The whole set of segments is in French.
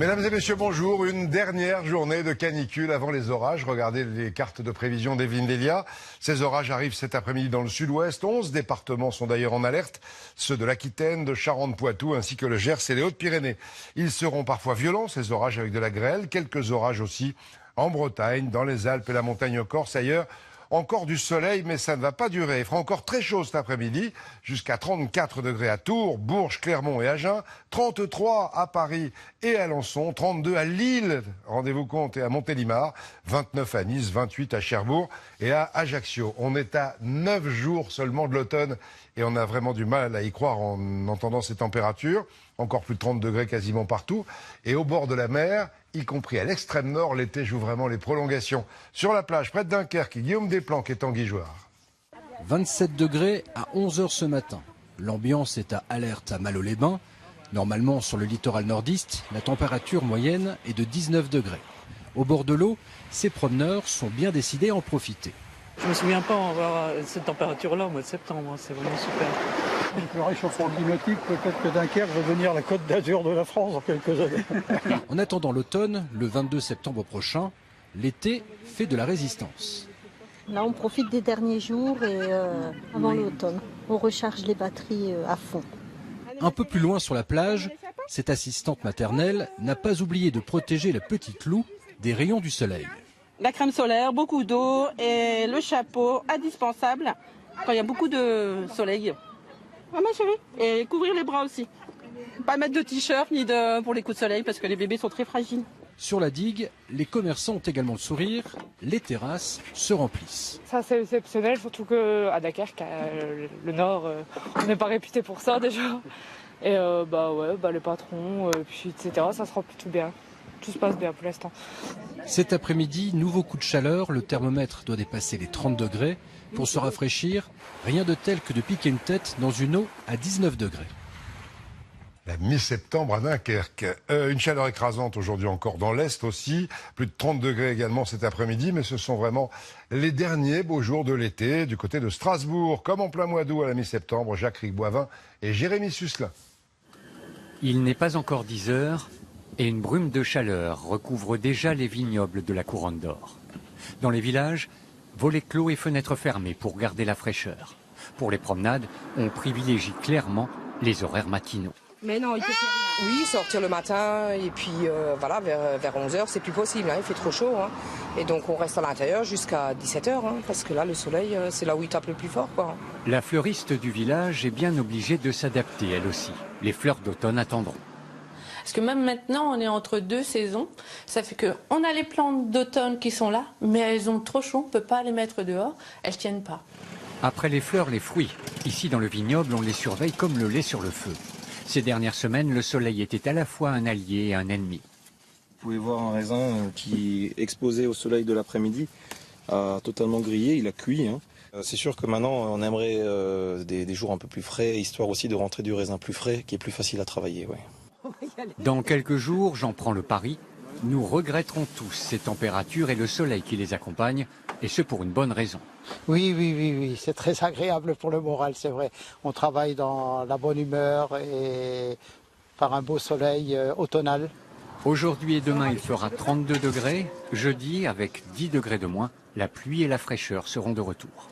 Mesdames et messieurs, bonjour. Une dernière journée de canicule avant les orages. Regardez les cartes de prévision d'Evelyne Delia. Ces orages arrivent cet après-midi dans le sud-ouest. 11 départements sont d'ailleurs en alerte. Ceux de l'Aquitaine, de Charente-Poitou, ainsi que le Gers et les Hautes-Pyrénées. Ils seront parfois violents, ces orages, avec de la grêle. Quelques orages aussi en Bretagne, dans les Alpes et la montagne corse. Ailleurs, encore du soleil, mais ça ne va pas durer. Il fera encore très chaud cet après-midi, jusqu'à 34 degrés à Tours, Bourges, Clermont et Agen, 33 à Paris et à Alençon, 32 à Lille, rendez-vous compte, et à Montélimar, 29 à Nice, 28 à Cherbourg et à Ajaccio. On est à 9 jours seulement de l'automne et on a vraiment du mal à y croire en entendant ces températures. Encore plus de 30 degrés quasiment partout. Et au bord de la mer, y compris à l'extrême nord, l'été joue vraiment les prolongations. Sur la plage, près de Dunkerque, Guillaume Desplanques est Tanguy Jouard. 27 degrés à 11 h ce matin. L'ambiance est à alerte à Malo-les-Bains. Normalement, sur le littoral nordiste, la température moyenne est de 19 degrés. Au bord de l'eau, ces promeneurs sont bien décidés à en profiter. Je me souviens pas avoir cette température-là au mois de septembre. C'est vraiment super. Avec le réchauffement climatique, peut-être que Dunkerque va devenir la côte d'Azur de la France en quelques années. En attendant l'automne, le 22 septembre prochain, l'été fait de la résistance. Là, on profite des derniers jours et avant l'automne, on recharge les batteries à fond. Un peu plus loin sur la plage, cette assistante maternelle n'a pas oublié de protéger la petite Lou des rayons du soleil. La crème solaire, beaucoup d'eau et le chapeau indispensable quand il y a beaucoup de soleil. Ah ma chérie. Et couvrir les bras aussi. Pas mettre de t-shirt ni pour les coups de soleil parce que les bébés sont très fragiles. Sur la digue, les commerçants ont également le sourire, les terrasses se remplissent. Ça c'est exceptionnel, surtout qu'à Dunkerque, le Nord, on n'est pas réputé pour ça déjà. Et les patrons, etc., ça se rend plutôt bien. Tout se passe bien pour l'instant. Cet après-midi, nouveau coup de chaleur, le thermomètre doit dépasser les 30 degrés. Pour se rafraîchir, rien de tel que de piquer une tête dans une eau à 19 degrés. La mi-septembre à Dunkerque. Une chaleur écrasante aujourd'hui encore dans l'Est aussi. Plus de 30 degrés également cet après-midi. Mais ce sont vraiment les derniers beaux jours de l'été. Du côté de Strasbourg, comme en plein mois d'août à la mi-septembre, Jacques Rigboivin et Jérémy Susselin. Il n'est pas encore 10 heures et une brume de chaleur recouvre déjà les vignobles de la Couronne d'Or. Dans les villages, volets clos et fenêtres fermées pour garder la fraîcheur. Pour les promenades, on privilégie clairement les horaires matinaux. Mais non, il fait rien. Oui, sortir le matin et puis vers 11h, c'est plus possible, il fait trop chaud. Et donc on reste à l'intérieur jusqu'à 17h, parce que là le soleil, c'est là où il tape le plus fort. La fleuriste du village est bien obligée de s'adapter elle aussi. Les fleurs d'automne attendront. Parce que même maintenant, on est entre deux saisons. Ça fait qu'on a les plantes d'automne qui sont là, mais elles ont trop chaud, on ne peut pas les mettre dehors, elles ne tiennent pas. Après les fleurs, les fruits. Ici, dans le vignoble, on les surveille comme le lait sur le feu. Ces dernières semaines, le soleil était à la fois un allié et un ennemi. Vous pouvez voir un raisin qui, exposé au soleil de l'après-midi, a totalement grillé, il a cuit. C'est sûr que maintenant, on aimerait des jours un peu plus frais, histoire aussi de rentrer du raisin plus frais, qui est plus facile à travailler. Ouais. Dans quelques jours, j'en prends le pari, nous regretterons tous ces températures et le soleil qui les accompagne, et ce pour une bonne raison. Oui, c'est très agréable pour le moral, c'est vrai. On travaille dans la bonne humeur et par un beau soleil automnal. Aujourd'hui et demain, il fera 32 degrés. Jeudi, avec 10 degrés de moins, la pluie et la fraîcheur seront de retour.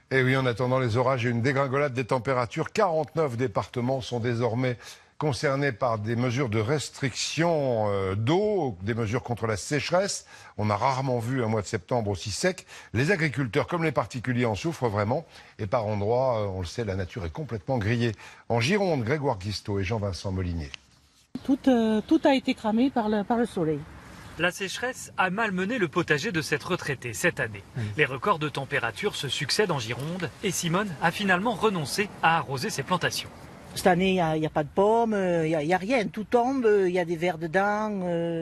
Et oui, en attendant les orages et une dégringolade des températures, 49 départements sont désormais concernés par des mesures de restriction d'eau, des mesures contre la sécheresse. On a rarement vu un mois de septembre aussi sec. Les agriculteurs comme les particuliers en souffrent vraiment. Et par endroits, on le sait, la nature est complètement grillée. En Gironde, Grégoire Guisteau et Jean-Vincent Molinier. Tout a été cramé par le soleil. La sécheresse a malmené le potager de cette retraitée cette année. Les records de température se succèdent en Gironde et Simone a finalement renoncé à arroser ses plantations. Cette année, il n'y a pas de pommes, il n'y a rien, tout tombe, il y a des vers dedans,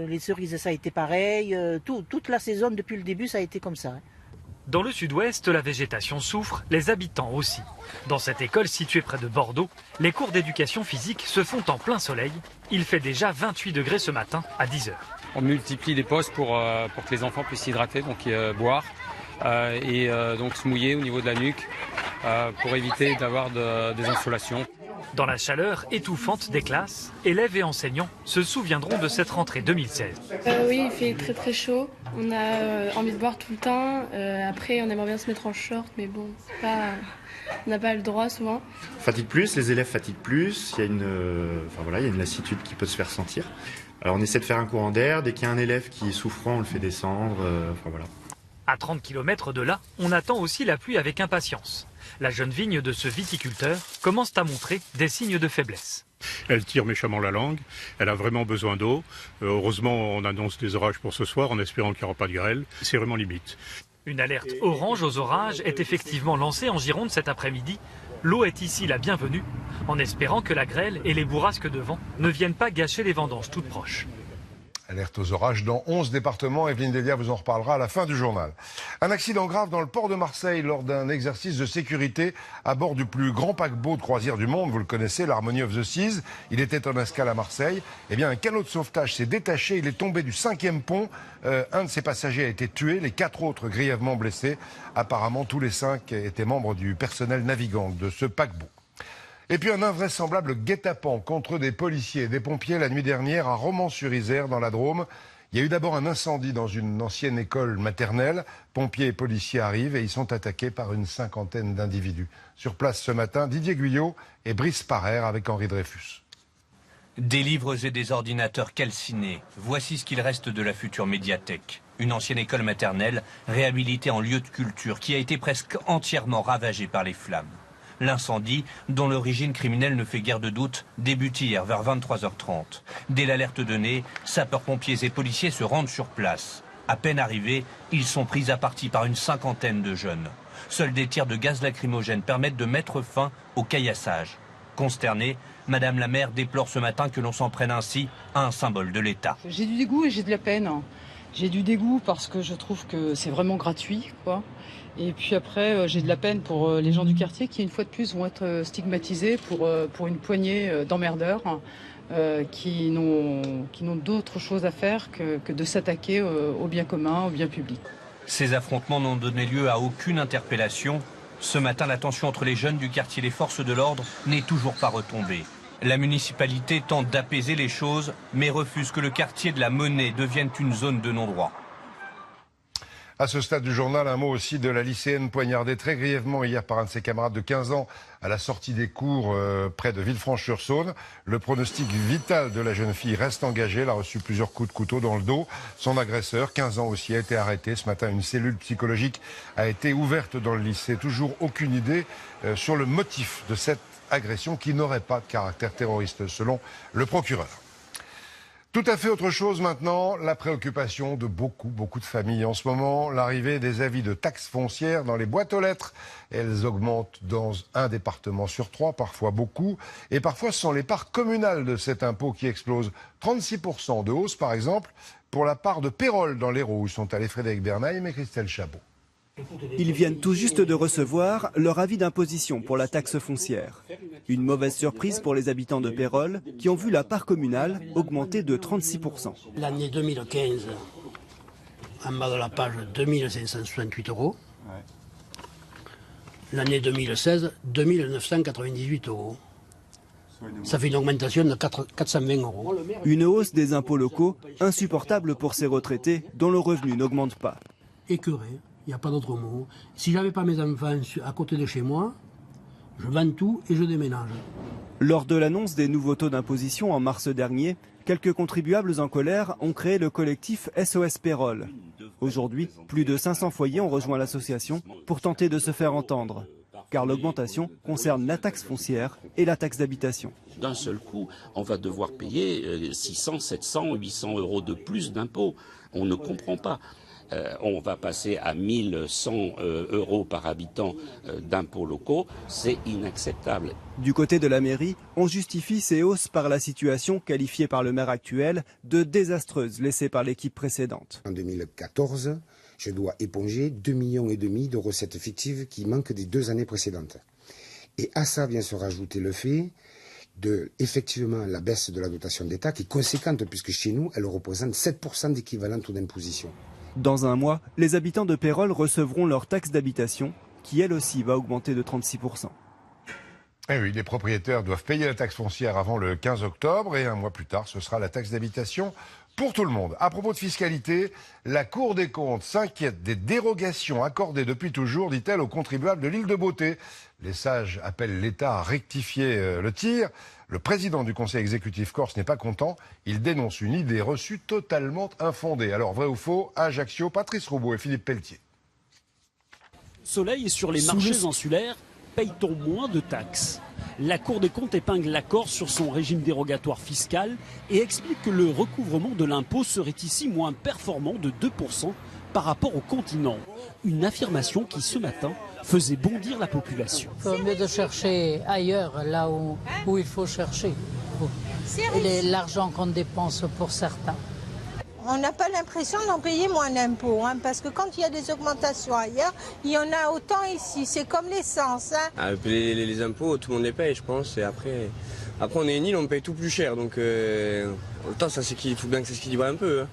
les cerises ça a été pareil, toute la saison depuis le début ça a été comme ça. Dans le sud-ouest, la végétation souffre, les habitants aussi. Dans cette école située près de Bordeaux, les cours d'éducation physique se font en plein soleil. Il fait déjà 28 degrés ce matin à 10 h. On multiplie les postes pour que les enfants puissent s'hydrater, donc boire et donc se mouiller au niveau de la nuque pour éviter d'avoir des insolations. Dans la chaleur étouffante des classes, élèves et enseignants se souviendront de cette rentrée 2016. Oui, il fait très très chaud. On a envie de boire tout le temps. Après, on aimerait bien se mettre en short, mais bon, on n'a pas le droit souvent. Fatigue plus, les élèves fatiguent plus. Il y a une lassitude qui peut se faire sentir. Alors on essaie de faire un courant d'air. Dès qu'il y a un élève qui est souffrant, on le fait descendre. À 30 km de là, on attend aussi la pluie avec impatience. La jeune vigne de ce viticulteur commence à montrer des signes de faiblesse. Elle tire méchamment la langue, elle a vraiment besoin d'eau. Heureusement, on annonce des orages pour ce soir en espérant qu'il n'y aura pas de grêle. C'est vraiment limite. Une alerte orange aux orages est effectivement lancée en Gironde cet après-midi. L'eau est ici la bienvenue, en espérant que la grêle et les bourrasques de vent ne viennent pas gâcher les vendanges toutes proches. Alerte aux orages dans 11 départements. Evelyne Delia vous en reparlera à la fin du journal. Un accident grave dans le port de Marseille lors d'un exercice de sécurité à bord du plus grand paquebot de croisière du monde. Vous le connaissez, l'Harmony of the Seas. Il était en escale à Marseille. Eh bien, un canot de sauvetage s'est détaché. Il est tombé du 5e pont. Un de ses passagers a été tué. Les 4 autres grièvement blessés. Apparemment, tous les 5 étaient membres du personnel navigant de ce paquebot. Et puis un invraisemblable guet-apens contre des policiers et des pompiers la nuit dernière à Romans-sur-Isère dans la Drôme. Il y a eu d'abord un incendie dans une ancienne école maternelle. Pompiers et policiers arrivent et ils sont attaqués par une 50aine d'individus. Sur place ce matin, Didier Guyot et Brice Parrer avec Henri Dreyfus. Des livres et des ordinateurs calcinés. Voici ce qu'il reste de la future médiathèque. Une ancienne école maternelle réhabilitée en lieu de culture qui a été presque entièrement ravagée par les flammes. L'incendie, dont l'origine criminelle ne fait guère de doute, débute hier vers 23h30. Dès l'alerte donnée, sapeurs-pompiers et policiers se rendent sur place. À peine arrivés, ils sont pris à partie par une 50aine de jeunes. Seuls des tirs de gaz lacrymogène permettent de mettre fin au caillassage. Consternée, Madame la maire déplore ce matin que l'on s'en prenne ainsi à un symbole de l'État. J'ai du dégoût et j'ai de la peine. J'ai du dégoût parce que je trouve que c'est vraiment gratuit, quoi. Et puis après, j'ai de la peine pour les gens du quartier qui, une fois de plus, vont être stigmatisés pour une poignée d'emmerdeurs qui n'ont d'autre chose à faire que de s'attaquer au bien commun, au bien public. Ces affrontements n'ont donné lieu à aucune interpellation. Ce matin, la tension entre les jeunes du quartier et les forces de l'ordre n'est toujours pas retombée. La municipalité tente d'apaiser les choses, mais refuse que le quartier de la Monnaie devienne une zone de non-droit. À ce stade du journal, un mot aussi de la lycéenne poignardée très grièvement hier par un de ses camarades de 15 ans à la sortie des cours près de Villefranche-sur-Saône. Le pronostic vital de la jeune fille reste engagé. Elle a reçu plusieurs coups de couteau dans le dos. Son agresseur, 15 ans aussi, a été arrêté. Ce matin, une cellule psychologique a été ouverte dans le lycée. Toujours aucune idée sur le motif de cette agression qui n'aurait pas de caractère terroriste, selon le procureur. Tout à fait autre chose maintenant, la préoccupation de beaucoup de familles. En ce moment, l'arrivée des avis de taxes foncières dans les boîtes aux lettres. Elles augmentent dans un département sur 3, parfois beaucoup. Et parfois, ce sont les parts communales de cet impôt qui explosent. 36% de hausse, par exemple, pour la part de Pérols dans l'Hérault, où sont allés Frédéric Bernheim et Christelle Chabot. Ils viennent tout juste de recevoir leur avis d'imposition pour la taxe foncière. Une mauvaise surprise pour les habitants de Pérols qui ont vu la part communale augmenter de 36%. L'année 2015, en bas de la page, 2568 €. L'année 2016, 2998 €. Ça fait une augmentation de 420 €. Une hausse des impôts locaux insupportable pour ces retraités dont le revenu n'augmente pas. Écœuré. Il n'y a pas d'autre mot. Si j'avais pas mes enfants à côté de chez moi, je vends tout et je déménage. Lors de l'annonce des nouveaux taux d'imposition en mars dernier, quelques contribuables en colère ont créé le collectif SOS Pérols. Aujourd'hui, plus de 500 foyers ont rejoint l'association pour tenter de se faire entendre. Car l'augmentation concerne la taxe foncière et la taxe d'habitation. D'un seul coup, on va devoir payer 600, 700, 800 € de plus d'impôts. On ne comprend pas. On va passer à 1100 € par habitant d'impôts locaux, c'est inacceptable. Du côté de la mairie, on justifie ces hausses par la situation qualifiée par le maire actuel de désastreuse laissée par l'équipe précédente. En 2014, je dois éponger 2,5 millions de recettes fictives qui manquent des 2 années précédentes. Et à ça vient se rajouter le fait de, effectivement, la baisse de la dotation d'État qui est conséquente puisque chez nous, elle représente 7% d'équivalent taux d'imposition. Dans un mois, les habitants de Pérols recevront leur taxe d'habitation, qui elle aussi va augmenter de 36%. Eh oui, les propriétaires doivent payer la taxe foncière avant le 15 octobre et un mois plus tard, ce sera la taxe d'habitation pour tout le monde. À propos de fiscalité, la Cour des comptes s'inquiète des dérogations accordées depuis toujours, dit-elle, aux contribuables de l'île de Beauté. Les sages appellent l'État à rectifier le tir. Le président du conseil exécutif corse n'est pas content. Il dénonce une idée reçue totalement infondée. Alors, vrai ou faux, Ajaccio, Patrice Roubaud et Philippe Pelletier. Soleil sur les marchés insulaires, paye-t-on moins de taxes? La Cour des comptes épingle la Corse sur son régime dérogatoire fiscal et explique que le recouvrement de l'impôt serait ici moins performant de 2% par rapport au continent. Une affirmation qui, ce matin, faisait bondir la population. Il faut mieux de chercher ailleurs, là où il faut chercher. L'argent qu'on dépense pour certains. On n'a pas l'impression d'en payer moins d'impôts, parce que quand il y a des augmentations ailleurs, il y en a autant ici. C'est comme l'essence. Les impôts, tout le monde les paye, je pense. Et après on est une île, on paye tout plus cher. Donc autant il faut bien que ça s'équilibre un peu.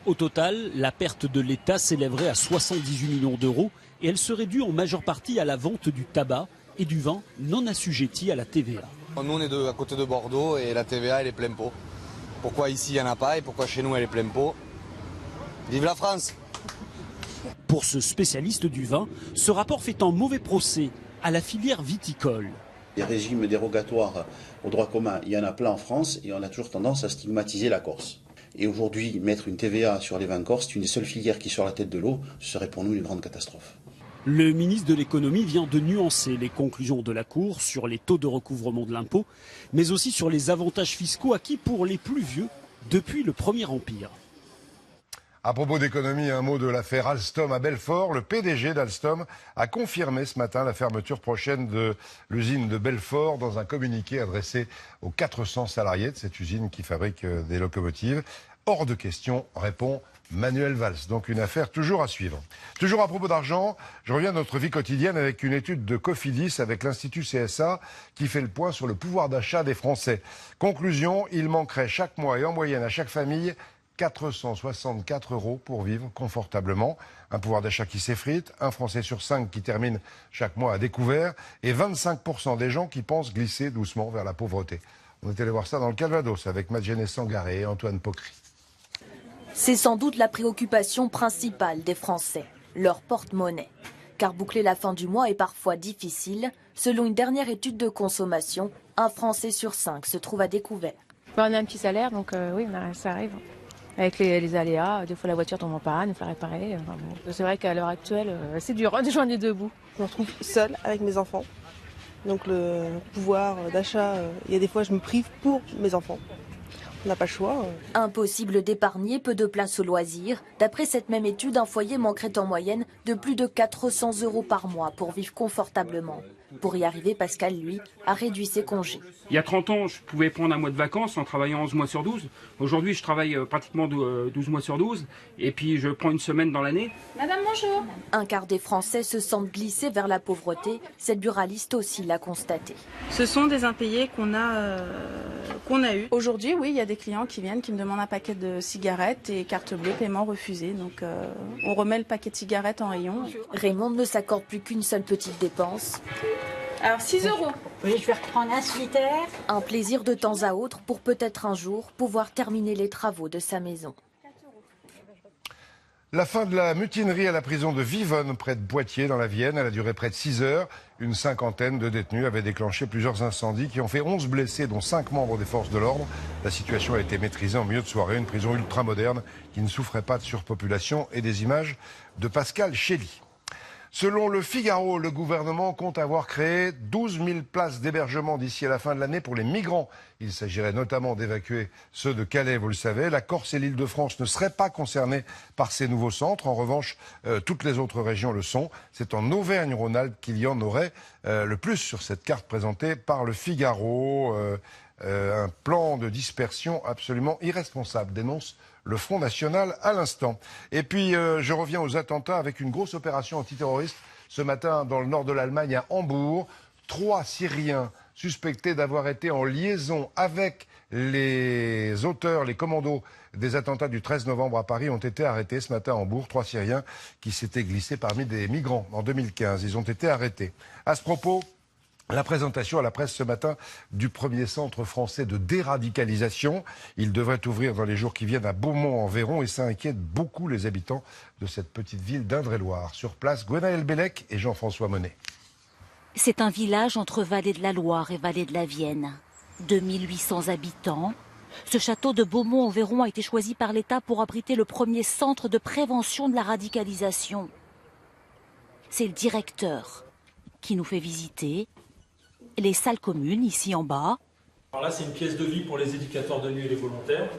Au total, la perte de l'État s'élèverait à 78 millions d'euros et elle serait due en majeure partie à la vente du tabac et du vin non assujettis à la TVA. Nous, on est à côté de Bordeaux et la TVA, elle est plein pot. Pourquoi ici, il n'y en a pas et pourquoi chez nous, elle est plein pot? Vive la France! Pour ce spécialiste du vin, ce rapport fait un mauvais procès à la filière viticole. Des régimes dérogatoires au droit commun, il y en a plein en France et on a toujours tendance à stigmatiser la Corse. Et aujourd'hui, mettre une TVA sur les vins corses, c'est une des seules filières qui sort la tête de l'eau, ce serait pour nous une grande catastrophe. Le ministre de l'économie vient de nuancer les conclusions de la Cour sur les taux de recouvrement de l'impôt, mais aussi sur les avantages fiscaux acquis pour les plus vieux depuis le Premier Empire. À propos d'économie, un mot de l'affaire Alstom à Belfort. Le PDG d'Alstom a confirmé ce matin la fermeture prochaine de l'usine de Belfort dans un communiqué adressé aux 400 salariés de cette usine qui fabrique des locomotives. Hors de question, répond Manuel Valls. Donc une affaire toujours à suivre. Toujours à propos d'argent, je reviens à notre vie quotidienne avec une étude de Cofidis avec l'Institut CSA qui fait le point sur le pouvoir d'achat des Français. Conclusion, il manquerait chaque mois et en moyenne à chaque famille 464 € pour vivre confortablement. Un pouvoir d'achat qui s'effrite, un Français sur 5 qui termine chaque mois à découvert et 25% des gens qui pensent glisser doucement vers la pauvreté. On est allé voir ça dans le Calvados avec Madjene Sangaré et Antoine Pocry. C'est sans doute la préoccupation principale des Français, leur porte-monnaie. Car boucler la fin du mois est parfois difficile. Selon une dernière étude de consommation, un Français sur 5 se trouve à découvert. On a un petit salaire, donc oui, ça arrive. Avec les aléas, des fois la voiture tombe en panne, il faut la réparer. Enfin, bon. C'est vrai qu'à l'heure actuelle, c'est dur de joindre les deux bouts. Je me retrouve seule avec mes enfants. Donc le pouvoir d'achat, il y a des fois je me prive pour mes enfants. On n'a pas le choix. Impossible d'épargner peu de place au loisir. D'après cette même étude, un foyer manquerait en moyenne de plus de 400 € par mois pour vivre confortablement. Pour y arriver, Pascal, lui, a réduit ses congés. Il y a 30 ans, je pouvais prendre un mois de vacances en travaillant 11 mois sur 12. Aujourd'hui, je travaille pratiquement 12 mois sur 12. Et puis, je prends une semaine dans l'année. Madame, bonjour. Un quart des Français se sentent glissés vers la pauvreté. Cette buraliste aussi l'a constaté. Ce sont des impayés qu'on a eus. Aujourd'hui, oui, il y a des clients qui viennent, qui me demandent un paquet de cigarettes et carte bleue, paiement refusé. Donc, on remet le paquet de cigarettes en rayon. Raymond ne s'accorde plus qu'une seule petite dépense. Alors 6 €. Oui, je vais reprendre un solitaire. Un plaisir de temps à autre pour peut-être un jour pouvoir terminer les travaux de sa maison. La fin de la mutinerie à la prison de Vivonne, près de Poitiers, dans la Vienne, elle a duré près de 6 heures. Une cinquantaine de détenus avaient déclenché plusieurs incendies qui ont fait 11 blessés, dont 5 membres des forces de l'ordre. La situation a été maîtrisée en milieu de soirée. Une prison ultra-moderne qui ne souffrait pas de surpopulation et des images de Pascal Chély. Selon le Figaro, le gouvernement compte avoir créé 12 000 places d'hébergement d'ici à la fin de l'année pour les migrants. Il s'agirait notamment d'évacuer ceux de Calais, vous le savez. La Corse et l'Île-de-France ne seraient pas concernés par ces nouveaux centres. En revanche, toutes les autres régions le sont. C'est en Auvergne-Rhône-Alpes qu'il y en aurait le plus sur cette carte présentée par le Figaro. Un plan de dispersion absolument irresponsable, dénonce le Front National à l'instant. Et puis, je reviens aux attentats avec une grosse opération antiterroriste ce matin dans le nord de l'Allemagne, à Hambourg. 3 Syriens suspectés d'avoir été en liaison avec les auteurs, les commandos des attentats du 13 novembre à Paris ont été arrêtés ce matin à Hambourg. 3 Syriens qui s'étaient glissés parmi des migrants en 2015. Ils ont été arrêtés. À ce propos, La présentation à la presse ce matin du premier centre français de déradicalisation. Il devrait ouvrir dans les jours qui viennent à Beaumont-en-Véron et ça inquiète beaucoup les habitants de cette petite ville d'Indre-et-Loire. Sur place, Gwenaël Bellec et Jean-François Monet. C'est un village entre Vallée de la Loire et Vallée de la Vienne. 2800 habitants. Ce château de Beaumont-en-Véron a été choisi par l'État pour abriter le premier centre de prévention de la radicalisation. C'est le directeur qui nous fait visiter les salles communes, ici en bas. Alors là, c'est une pièce de vie pour les éducateurs de nuit et les volontaires.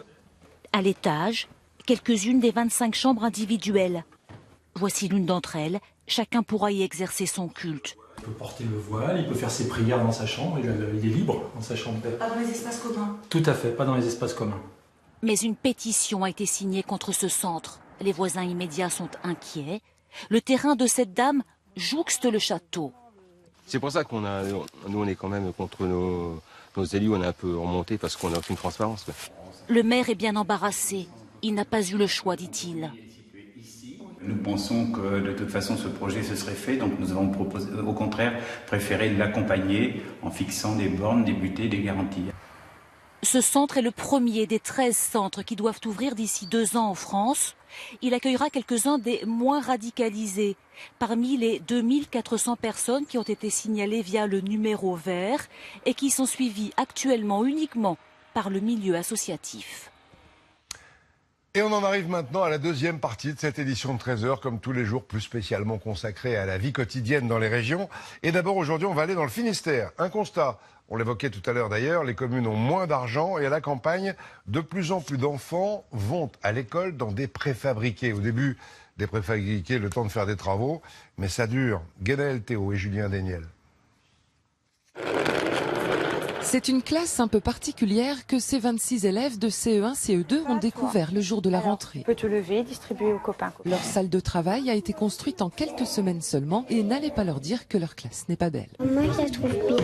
À l'étage, quelques-unes des 25 chambres individuelles. Voici l'une d'entre elles. Chacun pourra y exercer son culte. Il peut porter le voile, il peut faire ses prières dans sa chambre, il est libre dans sa chambre. Pas dans les espaces communs. Tout à fait, pas dans les espaces communs. Mais une pétition a été signée contre ce centre. Les voisins immédiats sont inquiets. Le terrain de cette dame jouxte le château. C'est pour ça nous on est quand même contre nos élus, on est un peu remontés parce qu'on n'a aucune transparence. Le maire est bien embarrassé. Il n'a pas eu le choix, dit-il. Nous pensons que de toute façon ce projet se serait fait, donc nous avons au contraire préféré l'accompagner en fixant des bornes, des butées, des garanties. Ce centre est le premier des 13 centres qui doivent ouvrir d'ici 2 ans en France. Il accueillera quelques-uns des moins radicalisés. Parmi les 2400 personnes qui ont été signalées via le numéro vert et qui sont suivies actuellement uniquement par le milieu associatif. Et on en arrive maintenant à la deuxième partie de cette édition de 13h, comme tous les jours, plus spécialement consacrée à la vie quotidienne dans les régions. Et d'abord, aujourd'hui, on va aller dans le Finistère. Un constat, on l'évoquait tout à l'heure d'ailleurs, les communes ont moins d'argent et à la campagne, de plus en plus d'enfants vont à l'école dans des préfabriqués. Au début, des préfabriqués, le temps de faire des travaux, mais ça dure. Guénaël Théo et Julien Daniel. C'est une classe un peu particulière que ces 26 élèves de CE1, CE2 ont découvert le jour de la rentrée. Tu peux te lever, distribuer aux copains. Leur salle de travail a été construite en quelques semaines seulement et n'allez pas leur dire que leur classe n'est pas belle. Moi, je la trouve bien.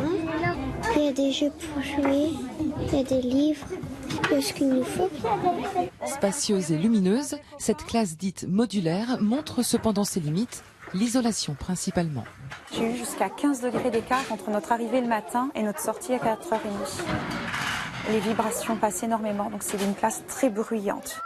Il y a des jeux pour jouer, il y a des livres, il y a ce qu'il nous faut. Spacieuse et lumineuse, cette classe dite modulaire montre cependant ses limites. L'isolation principalement. J'ai eu jusqu'à 15 degrés d'écart entre notre arrivée le matin et notre sortie à 4h30. Les vibrations passent énormément, donc c'est une classe très bruyante.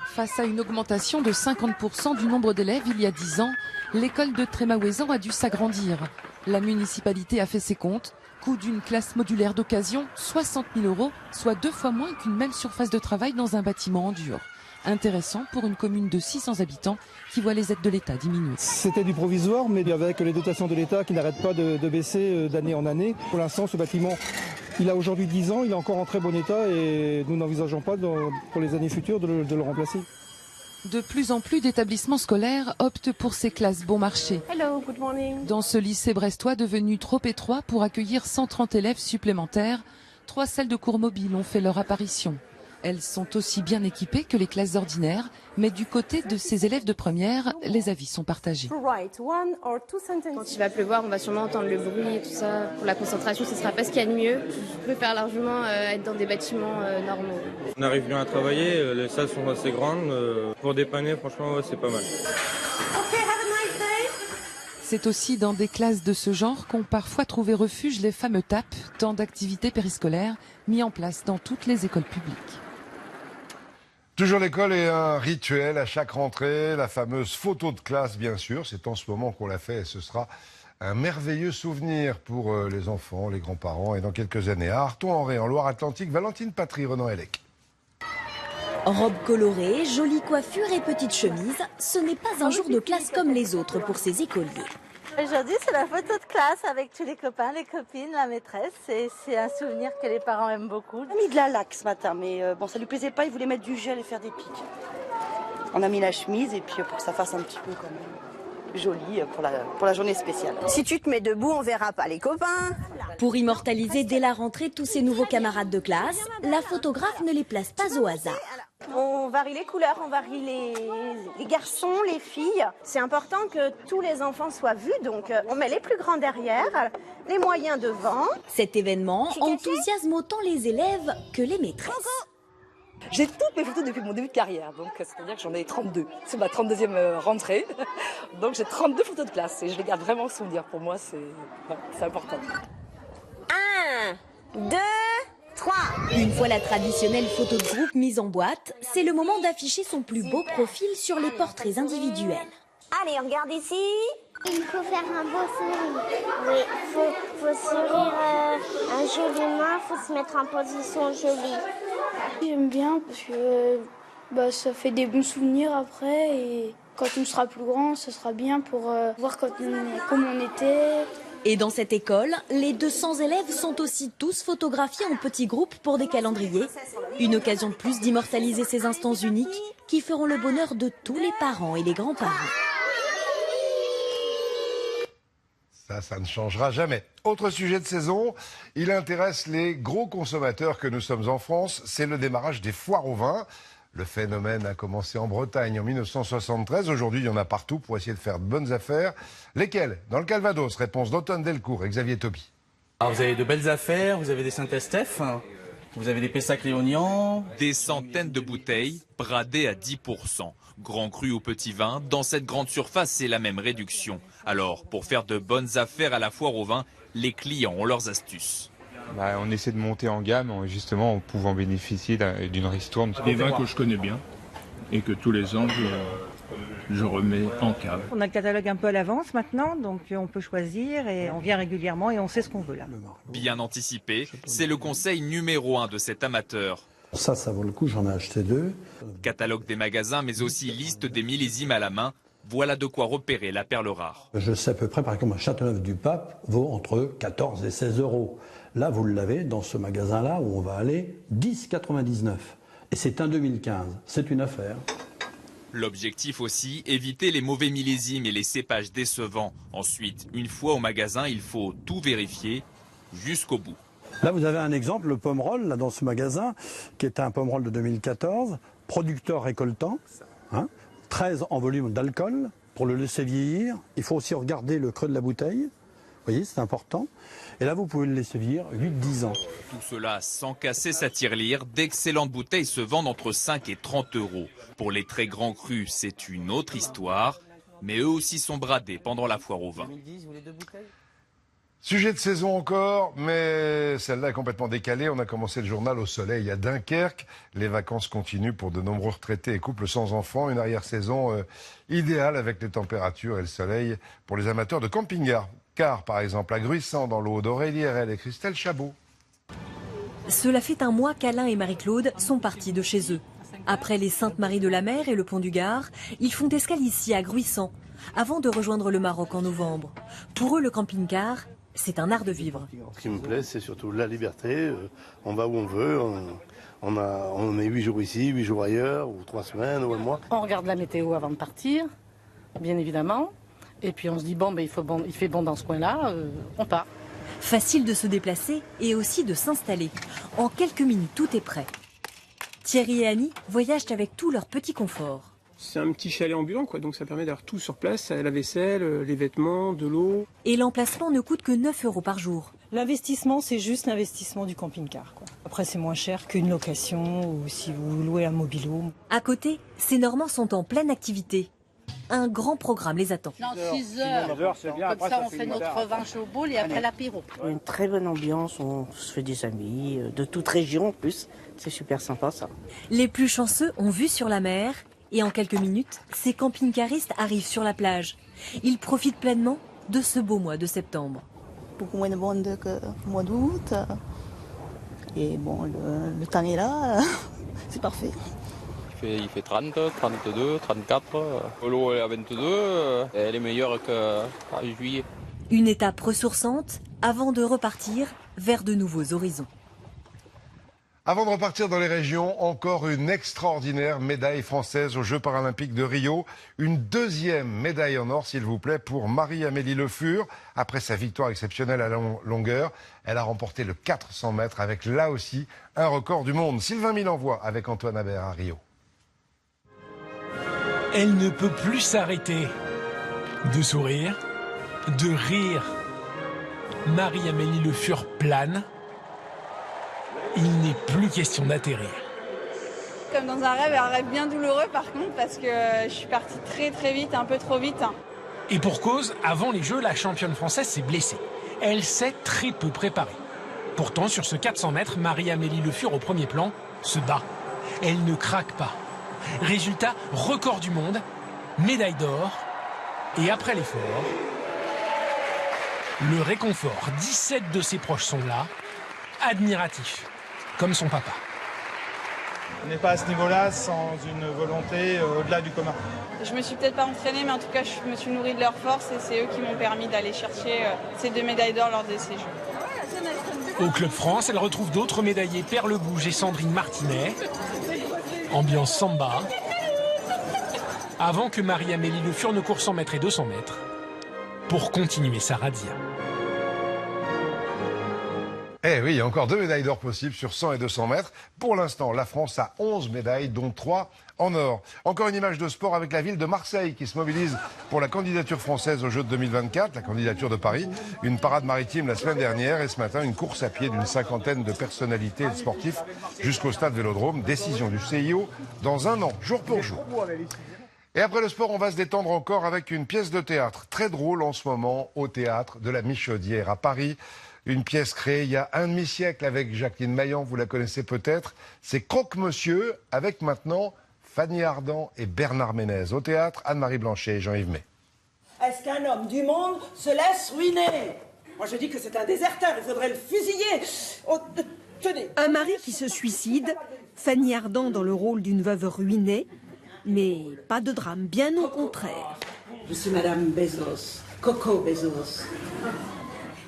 Face à une augmentation de 50% du nombre d'élèves il y a 10 ans, l'école de Trémaouézan a dû s'agrandir. La municipalité a fait ses comptes. Coût d'une classe modulaire d'occasion, 60 000 €, soit 2 fois moins qu'une même surface de travail dans un bâtiment en dur. Intéressant pour une commune de 600 habitants qui voit les aides de l'État diminuer. C'était du provisoire, mais avec les dotations de l'État qui n'arrêtent pas de baisser d'année en année. Pour l'instant, ce bâtiment, il a aujourd'hui 10 ans, il est encore en très bon état et nous n'envisageons pas pour les années futures de le remplacer. De plus en plus d'établissements scolaires optent pour ces classes bon marché. Hello, good morning. Dans ce lycée brestois devenu trop étroit pour accueillir 130 élèves supplémentaires, 3 salles de cours mobiles ont fait leur apparition. Elles sont aussi bien équipées que les classes ordinaires, mais du côté de ces élèves de première, les avis sont partagés. Quand il va pleuvoir, on va sûrement entendre le bruit et tout ça. Pour la concentration, ce sera pas ce qu'il y a de mieux. Je préfère largement être dans des bâtiments normaux. On arrive bien à travailler, les salles sont assez grandes. Pour dépanner, franchement, ouais, c'est pas mal. C'est aussi dans des classes de ce genre qu'ont parfois trouvé refuge les fameux TAP, temps d'activité périscolaire, mis en place dans toutes les écoles publiques. Toujours l'école et un rituel à chaque rentrée, la fameuse photo de classe bien sûr, c'est en ce moment qu'on l'a fait et ce sera un merveilleux souvenir pour les enfants, les grands-parents et dans quelques années. À Arthon-en-Ré, en Loire-Atlantique, Valentine Patry, Renan Hellec. Robe colorée, jolie coiffure et petite chemise, ce n'est pas un jour de classe comme les autres pour ces écoliers. Aujourd'hui, c'est la photo de classe avec tous les copains, les copines, la maîtresse. C'est un souvenir que les parents aiment beaucoup. On a mis de la laque ce matin, mais bon, ça lui plaisait pas, il voulait mettre du gel et faire des pics. On a mis la chemise et puis pour que ça fasse un petit peu quand même joli pour la journée spéciale. Si tu te mets debout, on verra pas les copains. Pour immortaliser dès la rentrée tous ces nouveaux camarades de classe, la photographe ne les place pas au hasard. On varie les couleurs, on varie les garçons, les filles. C'est important que tous les enfants soient vus, donc on met les plus grands derrière, les moyens devant. Cet événement enthousiasme autant les élèves que les maîtresses. J'ai toutes mes photos depuis mon début de carrière, donc c'est-à-dire que j'en ai 32. C'est ma 32e rentrée, donc j'ai 32 photos de classe et je les garde vraiment en souvenir. Pour moi, c'est important. 1, 2, 3. Une fois la traditionnelle photo de groupe mise en boîte, c'est le moment d'afficher son plus beau profil sur les portraits individuels. Allez, on regarde ici. Il faut faire un beau sourire. Oui, faut sourire joliment, il faut se mettre en position jolie. J'aime bien parce que ça fait des bons souvenirs après et quand on sera plus grand, ce sera bien pour voir comment on était. Et dans cette école, les 200 élèves sont aussi tous photographiés en petits groupes pour des calendriers. Une occasion de plus d'immortaliser ces instants uniques qui feront le bonheur de tous les parents et les grands-parents. Ça ne changera jamais. Autre sujet de saison, il intéresse les gros consommateurs que nous sommes en France, c'est le démarrage des foires au vin. Le phénomène a commencé en Bretagne en 1973. Aujourd'hui, il y en a partout pour essayer de faire de bonnes affaires. Lesquelles? Dans le Calvados, réponse d'Automne Delcourt et Xavier Topi. Alors vous avez de belles affaires, vous avez des Saint-Estèphe, vous avez des Pessac-Léognan. Des centaines de bouteilles bradées à 10%. Grand cru ou petit vin, dans cette grande surface, c'est la même réduction. Alors, pour faire de bonnes affaires à la foire au vin, les clients ont leurs astuces. On essaie de monter en gamme, justement, en pouvant bénéficier d'une ristourne. Des vins que je connais bien et que tous les ans, je remets en cave. On a le catalogue un peu à l'avance maintenant, donc on peut choisir et on vient régulièrement et on sait ce qu'on veut là. Bien anticipé, c'est le conseil numéro 1 de cet amateur. Ça vaut le coup, j'en ai acheté 2. Catalogue des magasins, mais aussi liste des millésimes à la main. Voilà de quoi repérer la perle rare. Je sais à peu près, par exemple, un Châteauneuf-du-Pape vaut entre 14 et 16 euros. Là, vous l'avez dans ce magasin-là où on va aller, 10,99. Et c'est un 2015. C'est une affaire. L'objectif aussi, éviter les mauvais millésimes et les cépages décevants. Ensuite, une fois au magasin, il faut tout vérifier jusqu'au bout. Là, vous avez un exemple, le Pomerol, là, dans ce magasin, qui est un Pomerol de 2014, producteur récoltant, 13 en volume d'alcool, pour le laisser vieillir. Il faut aussi regarder le creux de la bouteille. Vous voyez, c'est important. Et là, vous pouvez le laisser vieillir 8-10 ans. Tout cela sans casser sa tirelire. D'excellentes bouteilles se vendent entre 5 et 30 euros. Pour les très grands crus, c'est une autre histoire. Mais eux aussi sont bradés pendant la foire au vin. Sujet de saison encore, mais celle-là est complètement décalée. On a commencé le journal au soleil à Dunkerque. Les vacances continuent pour de nombreux retraités et couples sans enfants. Une arrière-saison idéale avec les températures et le soleil pour les amateurs de camping-car. Car, par exemple, à Gruissant, dans l'eau d'Aurélie RL et Christelle Chabot. Cela fait un mois qu'Alain et Marie-Claude sont partis de chez eux. Après les Saintes-Maries-de-la-Mer et le Pont du Gard, ils font escale ici à Gruissant, avant de rejoindre le Maroc en novembre. Pour eux, le camping-car, c'est un art de vivre. Ce qui me plaît, c'est surtout la liberté. On va où on veut. On est 8 jours ici, 8 jours ailleurs, ou 3 semaines, ou un mois. On regarde la météo avant de partir, bien évidemment. Et puis on se dit, il fait bon dans ce coin-là, on part. Facile de se déplacer et aussi de s'installer. En quelques minutes, tout est prêt. Thierry et Annie voyagent avec tout leur petit confort. C'est un petit chalet ambulant, donc ça permet d'avoir tout sur place, la vaisselle, les vêtements, de l'eau. Et l'emplacement ne coûte que 9 euros par jour. L'investissement, c'est juste l'investissement du camping-car. Après, c'est moins cher qu'une location ou si vous louez un mobile-home. À côté, ces Normands sont en pleine activité. Un grand programme les attend. Non, 6 heures. C'est bien. Comme ça, on fait notre vin chaud boule et après l'apéro. Une très bonne ambiance, on se fait des amis de toute région en plus. C'est super sympa ça. Les plus chanceux ont vue sur la mer et en quelques minutes, ces camping-caristes arrivent sur la plage. Ils profitent pleinement de ce beau mois de septembre. Beaucoup moins de monde que le mois d'août. Et bon, le temps est là, c'est parfait. Il fait 30, 32, 34. L'eau est à 22. Elle est meilleure qu'en juillet. Une étape ressourçante avant de repartir vers de nouveaux horizons. Avant de repartir dans les régions, encore une extraordinaire médaille française aux Jeux paralympiques de Rio. Une deuxième médaille en or, s'il vous plaît, pour Marie-Amélie Le Fur. Après sa victoire exceptionnelle à la longueur, elle a remporté le 400 mètres avec, là aussi, un record du monde. Sylvain Milenvoix avec Antoine Habert à Rio. Elle ne peut plus s'arrêter de sourire, de rire. Marie-Amélie Le Fur plane. Il n'est plus question d'atterrir. Comme dans un rêve, un rêve bien douloureux par contre, parce que je suis partie très vite, un peu trop vite. Et pour cause, avant les Jeux, la championne française s'est blessée. Elle s'est très peu préparée. Pourtant, sur ce 400 mètres, Marie-Amélie Le Fur, au premier plan, se bat. Elle ne craque pas. Résultat, record du monde, médaille d'or. Et après l'effort, le réconfort. 17 de ses proches sont là, admiratifs, comme son papa. On n'est pas à ce niveau-là sans une volonté au-delà du commun. Je me suis peut-être pas entraînée, mais en tout cas, je me suis nourrie de leur force et c'est eux qui m'ont permis d'aller chercher ces 2 médailles d'or lors de ces Jeux. Au Club France, elle retrouve d'autres médaillés, Perle Gouge et Sandrine Martinet. Ambiance samba. Avant que Marie-Amélie Le Fur ne court 100 mètres et 200 mètres pour continuer sa razzia. Eh oui, il y a encore 2 médailles d'or possibles sur 100 et 200 mètres. Pour l'instant, la France a 11 médailles, dont 3 en or. Encore une image de sport avec la ville de Marseille qui se mobilise pour la candidature française aux Jeux de 2024, la candidature de Paris. Une parade maritime la semaine dernière et ce matin, une course à pied d'une 50aine de personnalités et de sportifs jusqu'au stade Vélodrome. Décision du CIO dans 1 an, jour pour jour. Et après le sport, on va se détendre encore avec une pièce de théâtre très drôle en ce moment au théâtre de la Michaudière à Paris. Une pièce créée il y a un demi-siècle avec Jacqueline Maillan, vous la connaissez peut-être. C'est Croque-Monsieur avec maintenant Fanny Ardant et Bernard Ménez. Au théâtre, Anne-Marie Blanchet et Jean-Yves May. Est-ce qu'un homme du monde se laisse ruiner? Moi je dis que c'est un déserteur, il faudrait le fusiller. Oh, tenez. Un mari qui se suicide, Fanny Ardant dans le rôle d'une veuve ruinée, mais pas de drame, bien au contraire. Je suis Madame Bezos, Coco Bezos.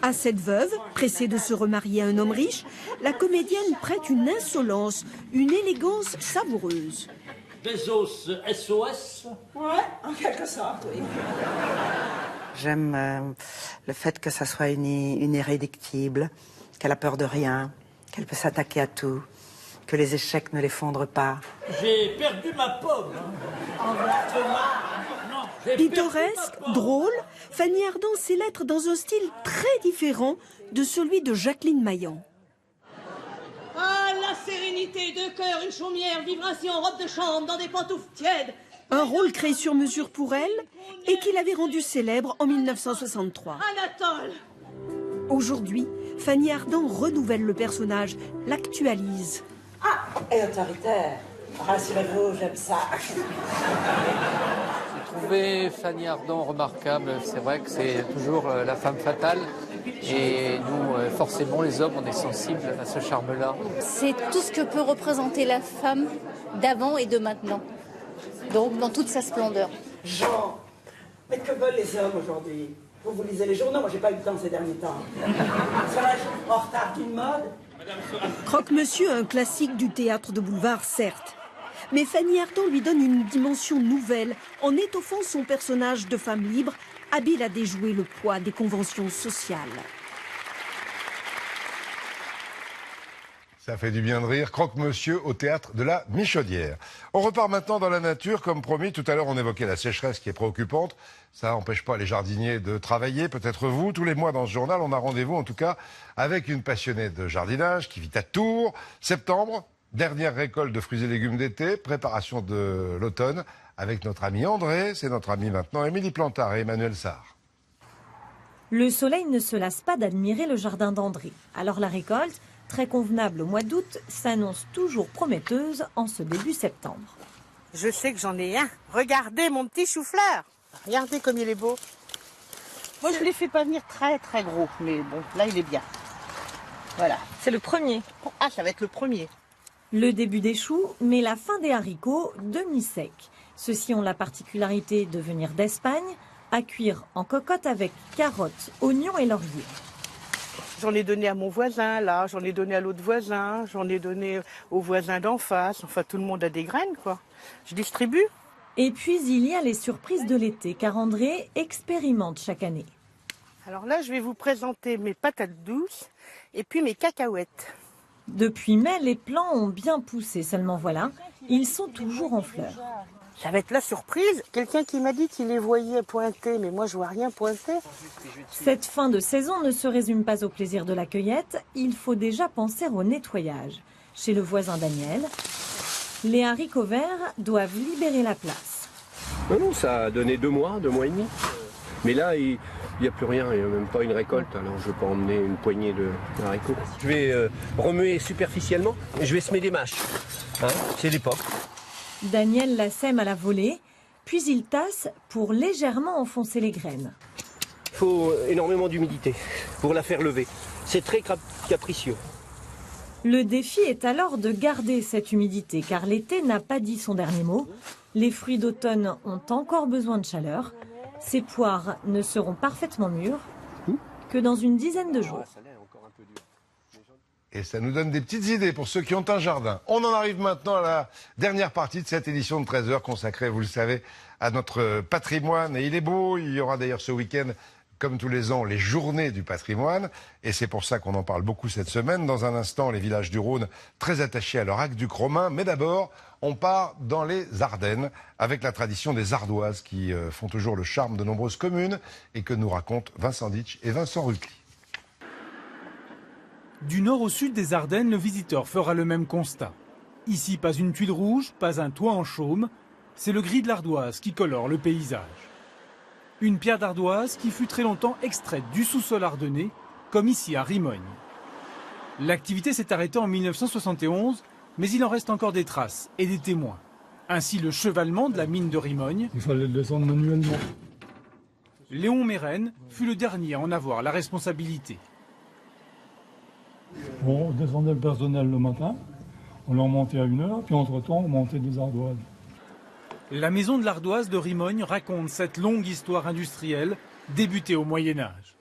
À cette veuve, pressée de se remarier à un homme riche, la comédienne prête une insolence, une élégance savoureuse. Bezos SOS? Ouais, en quelque sorte, oui. J'aime le fait que ça soit une irréductible, qu'elle a peur de rien, qu'elle peut s'attaquer à tout, que les échecs ne l'effondrent pas. J'ai perdu ma pomme. Pittoresque, drôle, Fanny Ardant sait l'être dans un style très différent de celui de Jacqueline Maillan. Ah, la sérénité de cœur, une chaumière, vibration, robe de chambre, dans des pantoufles tièdes. Un rôle créé sur mesure pour elle et qui l'avait rendue célèbre en 1963. Anatole. Aujourd'hui, Fanny Ardant renouvelle le personnage, l'actualise. Ah, et autoritaire. Rassurez-vous, j'aime ça. J'ai trouvé Fanny Ardant remarquable. C'est vrai que c'est toujours la femme fatale. Et nous, forcément, les hommes, on est sensibles à ce charme-là. C'est tout ce que peut représenter la femme d'avant et de maintenant. Donc, dans toute sa splendeur. Jean, mais que veulent les hommes aujourd'hui? Vous lisez les journaux, moi j'ai pas eu le temps ces derniers temps. Serais-je en retard d'une mode? Croque-Monsieur, un classique du théâtre de boulevard, certes. Mais Fanny Ardant lui donne une dimension nouvelle en étoffant son personnage de femme libre, habile à déjouer le poids des conventions sociales. Ça fait du bien de rire. Croque-Monsieur au théâtre de la Michaudière. On repart maintenant dans la nature. Comme promis, tout à l'heure, on évoquait la sécheresse qui est préoccupante. Ça n'empêche pas les jardiniers de travailler. Peut-être vous, tous les mois dans ce journal, on a rendez-vous en tout cas avec une passionnée de jardinage qui vit à Tours. Septembre, dernière récolte de fruits et légumes d'été, préparation de l'automne avec notre ami André. C'est notre ami maintenant Émilie Plantard et Emmanuel Sarr. Le soleil ne se lasse pas d'admirer le jardin d'André. Alors la récolte, très convenable au mois d'août, s'annonce toujours prometteuse en ce début septembre. Je sais que j'en ai un. Regardez mon petit chou-fleur. Regardez comme il est beau. Moi, je ne l'ai fait pas venir très très gros, mais bon, là, il est bien. Voilà. C'est le premier. Ah, ça va être le premier. Le début des choux, mais la fin des haricots demi-secs. Ceux-ci ont la particularité de venir d'Espagne, à cuire en cocotte avec carottes, oignons et laurier. J'en ai donné à mon voisin, là, j'en ai donné à l'autre voisin, j'en ai donné au voisin d'en face. Enfin, tout le monde a des graines, quoi. Je distribue. Et puis, il y a les surprises de l'été, car André expérimente chaque année. Alors là, je vais vous présenter mes patates douces et puis mes cacahuètes. Depuis mai, les plants ont bien poussé, seulement voilà, ils sont toujours en fleurs. Ça va être la surprise. Quelqu'un qui m'a dit qu'il les voyait pointer, mais moi je vois rien pointer. Cette fin de saison ne se résume pas au plaisir de la cueillette, il faut déjà penser au nettoyage. Chez le voisin Daniel, les haricots verts doivent libérer la place. Non, ça a donné 2 mois et demi. Mais là, il n'y a plus rien, il n'y a même pas une récolte, alors je peux emmener une poignée d'haricots. Je vais remuer superficiellement et je vais semer des mâches. Hein, c'est l'époque. Daniel la sème à la volée, puis il tasse pour légèrement enfoncer les graines. Il faut énormément d'humidité pour la faire lever. C'est très capricieux. Le défi est alors de garder cette humidité, car l'été n'a pas dit son dernier mot. Les fruits d'automne ont encore besoin de chaleur. Ces poires ne seront parfaitement mûres que dans une dizaine de jours. Et ça nous donne des petites idées pour ceux qui ont un jardin. On en arrive maintenant à la dernière partie de cette édition de 13h consacrée, vous le savez, à notre patrimoine. Et il est beau, il y aura d'ailleurs ce week-end, comme tous les ans, les journées du patrimoine. Et c'est pour ça qu'on en parle beaucoup cette semaine. Dans un instant, les villages du Rhône, très attachés à leur aqueduc romain. Mais d'abord, on part dans les Ardennes, avec la tradition des ardoises qui font toujours le charme de nombreuses communes et que nous racontent Vincent Ditch et Vincent Rucli. Du nord au sud des Ardennes, le visiteur fera le même constat. Ici, pas une tuile rouge, pas un toit en chaume. C'est le gris de l'ardoise qui colore le paysage. Une pierre d'ardoise qui fut très longtemps extraite du sous-sol ardennais, comme ici à Rimogne. L'activité s'est arrêtée en 1971, mais il en reste encore des traces et des témoins. Ainsi le chevalement de la mine de Rimogne. Il fallait le descendre manuellement. Léon Mérène fut le dernier à en avoir la responsabilité. On descendait le personnel le matin, on en montait à 1h, puis entre-temps on montait des ardoises. La maison de l'ardoise de Rimogne raconte cette longue histoire industrielle débutée au Moyen-Âge.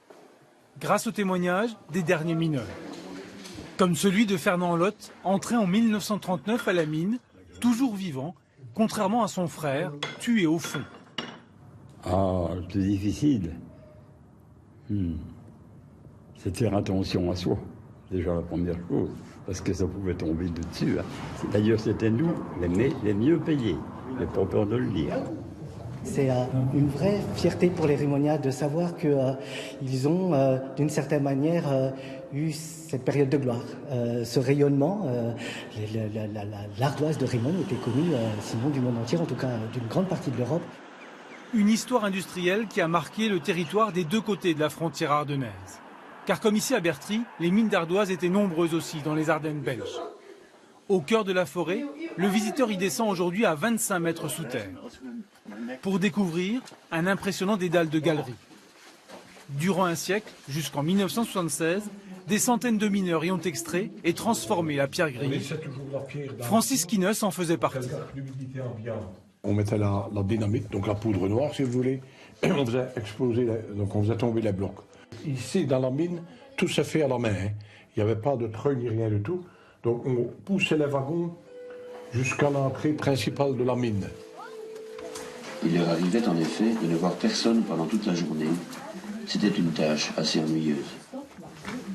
Grâce aux témoignages des derniers mineurs. Comme celui de Fernand Lotte, entré en 1939 à la mine, toujours vivant, contrairement à son frère, tué au fond. Ah, c'est difficile. C'est de faire attention à soi, déjà la première chose, parce que ça pouvait tomber de dessus. Hein. D'ailleurs, c'était nous les mieux payés. J'ai pas peur de le dire. C'est une vraie fierté pour les Rimoniens de savoir qu'ils ont, d'une certaine manière, eu cette période de gloire. Ce rayonnement, l'ardoise de Rimogne était connue, sinon du monde entier, en tout cas d'une grande partie de l'Europe. Une histoire industrielle qui a marqué le territoire des deux côtés de la frontière ardennaise. Car comme ici à Bertry, les mines d'ardoise étaient nombreuses aussi dans les Ardennes belges. Au cœur de la forêt, le visiteur y descend aujourd'hui à 25 mètres sous terre pour découvrir un impressionnant dédale de galeries. Durant un siècle, jusqu'en 1976, des centaines de mineurs y ont extrait et transformé la pierre grise. Francis Kinus en faisait partie. On mettait la dynamite, donc la poudre noire si vous voulez, on faisait exploser, donc on faisait tomber les blocs. Ici dans la mine, tout se fait à la main, hein. Il n'y avait pas de treuil ni rien du tout. Donc on poussait les wagons jusqu'à l'entrée principale de la mine. Il leur arrivait en effet de ne voir personne pendant toute la journée. C'était une tâche assez ennuyeuse.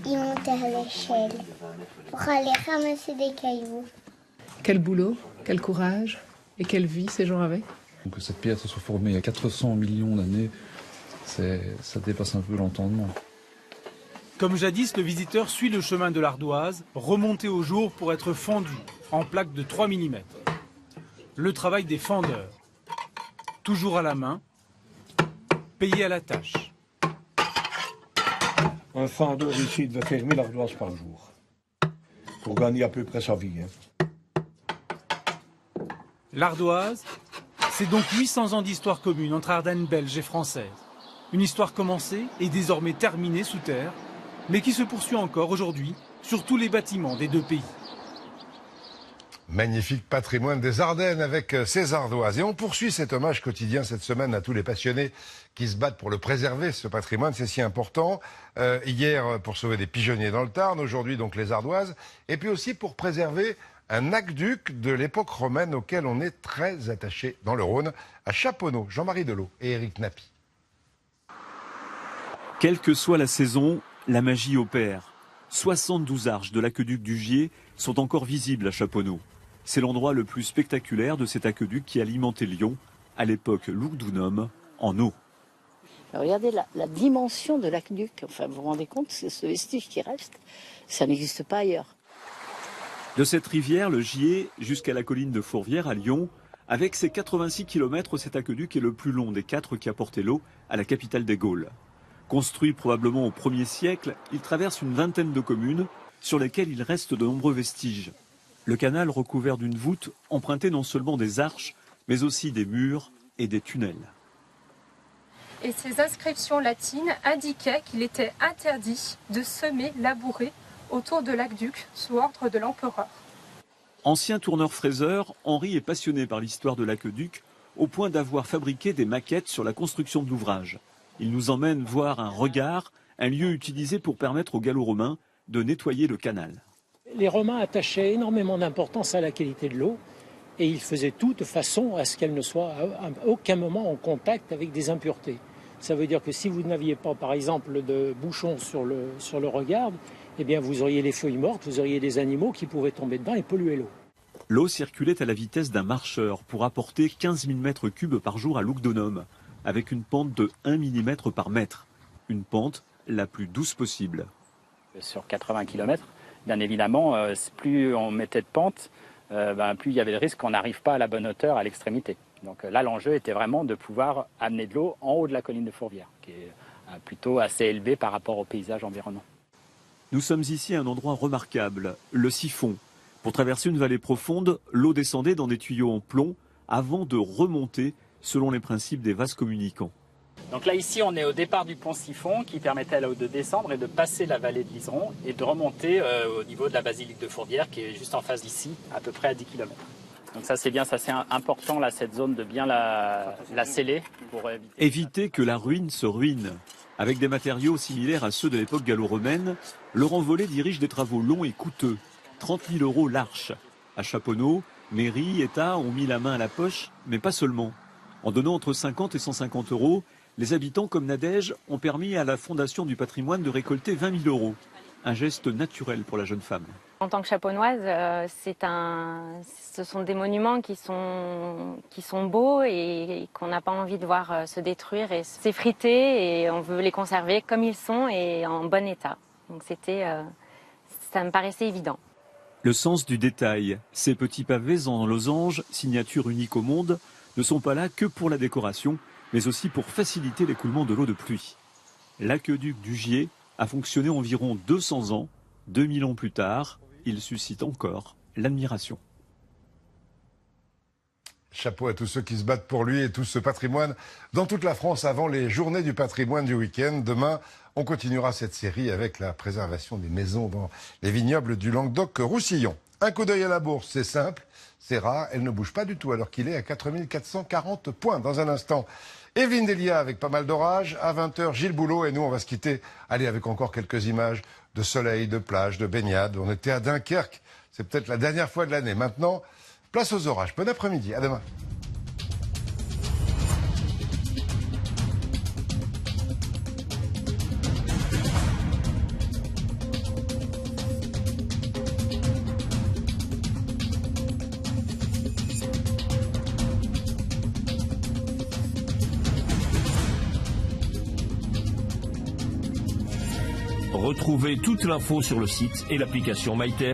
Ils montaient à l'échelle pour aller ramasser des cailloux. Quel boulot, quel courage et quelle vie ces gens avaient. Que cette pierre se soit formée il y a 400 millions d'années, ça dépasse un peu l'entendement. Comme jadis, le visiteur suit le chemin de l'ardoise, remonté au jour pour être fendu en plaques de 3 mm. Le travail des fendeurs. Toujours à la main, payé à la tâche. Un fendeur ici devait faire 1000 ardoises par jour, pour gagner à peu près sa vie. Hein. L'ardoise, c'est donc 800 ans d'histoire commune entre Ardennes belges et françaises. Une histoire commencée et désormais terminée sous terre, mais qui se poursuit encore aujourd'hui sur tous les bâtiments des deux pays. Magnifique patrimoine des Ardennes avec ces ardoises. Et on poursuit cet hommage quotidien cette semaine à tous les passionnés qui se battent pour le préserver, ce patrimoine, c'est si important. Hier, pour sauver des pigeonniers dans le Tarn, aujourd'hui donc les ardoises. Et puis aussi pour préserver un aqueduc de l'époque romaine auquel on est très attaché dans le Rhône, à Chaponneau. Jean-Marie Delot et Éric Nappi. Quelle que soit la saison, la magie opère. 72 arches de l'aqueduc du Gier sont encore visibles à Chaponneau. C'est l'endroit le plus spectaculaire de cet aqueduc qui alimentait Lyon, à l'époque Lugdunum, en eau. Alors regardez la dimension de l'aqueduc. Enfin, vous vous rendez compte, c'est ce vestige qui reste. Ça n'existe pas ailleurs. De cette rivière, le Gier, jusqu'à la colline de Fourvière à Lyon, avec ses 86 km, cet aqueduc est le plus long des 4 qui a porté l'eau à la capitale des Gaules. Construit probablement au 1er siècle, il traverse une vingtaine de communes sur lesquelles il reste de nombreux vestiges. Le canal recouvert d'une voûte empruntait non seulement des arches, mais aussi des murs et des tunnels. Et ces inscriptions latines indiquaient qu'il était interdit de semer, labourer autour de l'aqueduc sous ordre de l'empereur. Ancien tourneur-fraiseur, Henri est passionné par l'histoire de l'aqueduc, au point d'avoir fabriqué des maquettes sur la construction de l'ouvrage. Il nous emmène voir un regard, un lieu utilisé pour permettre aux Gallo-Romains de nettoyer le canal. Les Romains attachaient énormément d'importance à la qualité de l'eau et ils faisaient tout de façon à ce qu'elle ne soit à aucun moment en contact avec des impuretés. Ça veut dire que si vous n'aviez pas, par exemple, de bouchons sur le regard, eh bien vous auriez les feuilles mortes, vous auriez des animaux qui pouvaient tomber dedans et polluer l'eau. L'eau circulait à la vitesse d'un marcheur pour apporter 15 000 mètres cubes par jour à Lugdunum, avec une pente de 1 mm par mètre. Une pente la plus douce possible. Sur 80 km, bien évidemment, plus on mettait de pente, plus il y avait le risque qu'on n'arrive pas à la bonne hauteur à l'extrémité. Donc là, l'enjeu était vraiment de pouvoir amener de l'eau en haut de la colline de Fourvière, qui est plutôt assez élevée par rapport au paysage environnant. Nous sommes ici à un endroit remarquable, le siphon. Pour traverser une vallée profonde, l'eau descendait dans des tuyaux en plomb avant de remonter selon les principes des vases communicants. Donc là, ici, on est au départ du pont siphon qui permettait à l'eau de descendre et de passer la vallée de l'Iseron et de remonter au niveau de la basilique de Fourvière qui est juste en face d'ici, à peu près à 10 km. Donc ça, c'est bien, ça c'est important, là, cette zone de bien la sceller pour éviter que la ruine se ruine. Avec des matériaux similaires à ceux de l'époque gallo-romaine, Laurent Vollet dirige des travaux longs et coûteux. 30 000 € l'arche. À Chaponneau, mairie, État ont mis la main à la poche, mais pas seulement. En donnant entre 50 et 150 €, les habitants comme Nadège ont permis à la Fondation du patrimoine de récolter 20 000 €. Un geste naturel pour la jeune femme. En tant que chaponnoise, ce sont des monuments qui sont beaux et qu'on n'a pas envie de voir se détruire et s'effriter, et on veut les conserver comme ils sont et en bon état. Donc ça me paraissait évident. Le sens du détail, ces petits pavés en losange, signature unique au monde, ne sont pas là que pour la décoration, mais aussi pour faciliter l'écoulement de l'eau de pluie. L'aqueduc du Gier a fonctionné environ 200 ans. 2000 ans plus tard, il suscite encore l'admiration. Chapeau à tous ceux qui se battent pour lui et tout ce patrimoine dans toute la France avant les journées du patrimoine du week-end. Demain, on continuera cette série avec la préservation des maisons dans les vignobles du Languedoc-Roussillon. Un coup d'œil à la bourse, c'est simple, c'est rare, elle ne bouge pas du tout alors qu'il est à 4440 points. Dans un instant, Evelyne Delia avec pas mal d'orage. À 20h, Gilles Boulot et nous, on va se quitter. Allez, avec encore quelques images de soleil, de plage, de baignade. On était à Dunkerque, c'est peut-être la dernière fois de l'année. Maintenant, place aux orages. Bon après-midi, à demain. Retrouvez toute l'info sur le site et l'application MyTerre.